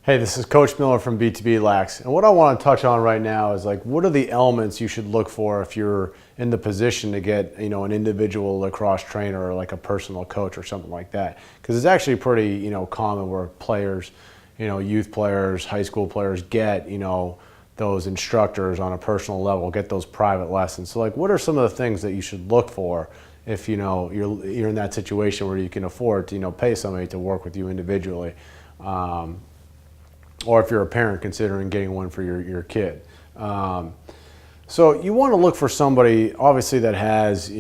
Hey, this is Coach Miller from BTB Lax, and what I want to touch on right now is like, what are the elements you should look for if you're in the position to get, an individual lacrosse trainer or like a personal coach or something like that? Because it's actually pretty, common where players, youth players, high school players get, those instructors on a personal level, get those private lessons. So like, what are some of the things that you should look for if, you're in that situation where you can afford to, pay somebody to work with you individually? Or if you're a parent considering getting one for your kid. So you want to look for somebody obviously that has,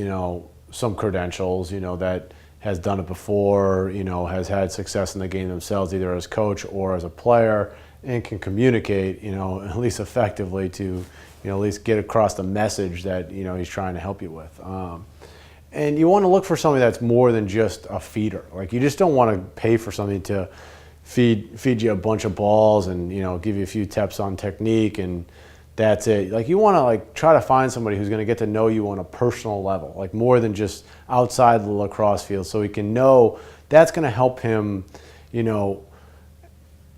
some credentials, that has done it before, has had success in the game themselves, either as coach or as a player, and can communicate, at least effectively to, at least get across the message that, he's trying to help you with. And you want to look for somebody that's more than just a feeder. Like, you just don't want to pay for something to feed you a bunch of balls and give you a few tips on technique and that's it. Like, you want to try to find somebody who's going to get to know you on a personal level, like more than just outside the lacrosse field, so he can know that's going to help him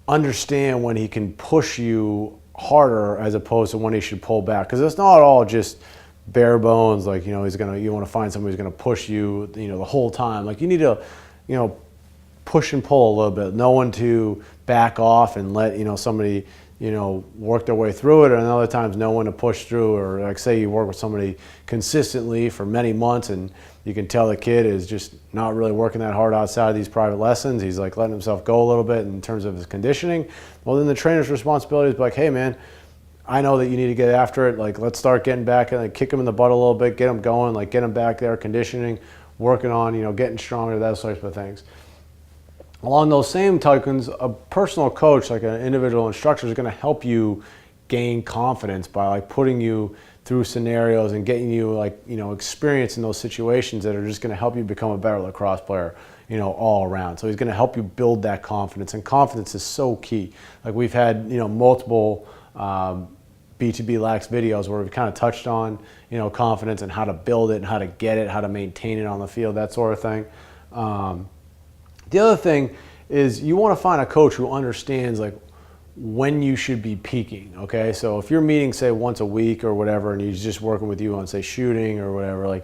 understand when he can push you harder as opposed to when he should pull back, because it's not all just bare bones. Like, you want to find somebody who's going to push you the whole time. Like, you need to push and pull a little bit, know when to back off and let somebody work their way through it, and other times know when to push through. Or like, say you work with somebody consistently for many months and you can tell the kid is just not really working that hard outside of these private lessons, he's like letting himself go a little bit in terms of his conditioning. Well, then the trainer's responsibility is like, hey man, I know that you need to get after it, like let's start getting back and kick him in the butt a little bit, get him going, like get him back there conditioning, working on getting stronger, those types of things. Along those same tokens, a personal coach, like an individual instructor, is going to help you gain confidence by putting you through scenarios and getting you experience in those situations that are just going to help you become a better lacrosse player, all around. So he's going to help you build that confidence, and confidence is so key. Like, we've had multiple BTB Lax videos where we've kind of touched on confidence and how to build it and how to get it, how to maintain it on the field, that sort of thing. The other thing is you want to find a coach who understands when you should be peaking, okay? So if you're meeting, say, once a week or whatever, and he's just working with you on, say, shooting or whatever,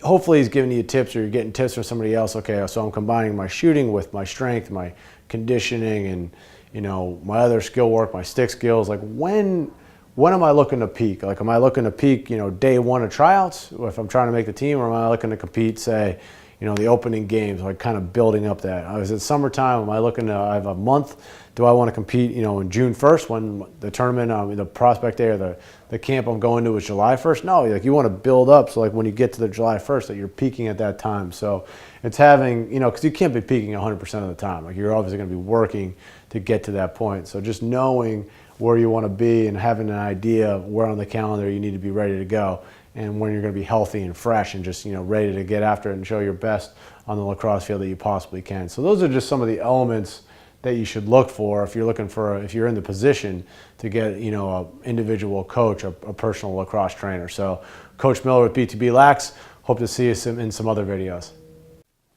hopefully he's giving you tips, or you're getting tips from somebody else. Okay, so I'm combining my shooting with my strength, my conditioning, and my other skill work, my stick skills. Like, when am I looking to peak? Like, am I looking to peak, day one of tryouts, if I'm trying to make the team, or am I looking to compete, say, the opening games, like kind of building up that? Is it summertime? Am I looking to, I have a month, do I want to compete, in June 1st when the tournament, the prospect day, or the camp I'm going to is July 1st? No, you want to build up, so when you get to the July 1st that you're peaking at that time. So it's having, because you can't be peaking 100% of the time. You're obviously going to be working to get to that point. So just knowing where you want to be and having an idea of where on the calendar you need to be ready to go, and when you're going to be healthy and fresh and just ready to get after it and show your best on the lacrosse field that you possibly can. So those are just some of the elements that you should look for if you're if you're in the position to get an individual coach, a personal lacrosse trainer. So Coach Miller with BTB Lax, hope to see you in some other videos.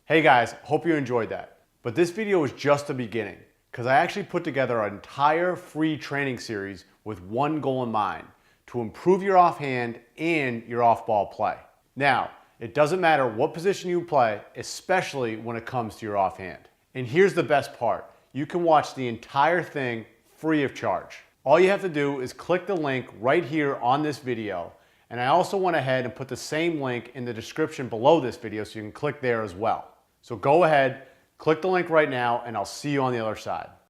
Hey guys, hope you enjoyed that. But this video is just the beginning, because I actually put together an entire free training series with one goal in mind: to improve your offhand and your off-ball play. Now, it doesn't matter what position you play, especially when it comes to your offhand. And here's the best part: you can watch the entire thing free of charge. All you have to do is click the link right here on this video, and I also went ahead and put the same link in the description below this video, so you can click there as well. So go ahead, click the link right now, and I'll see you on the other side.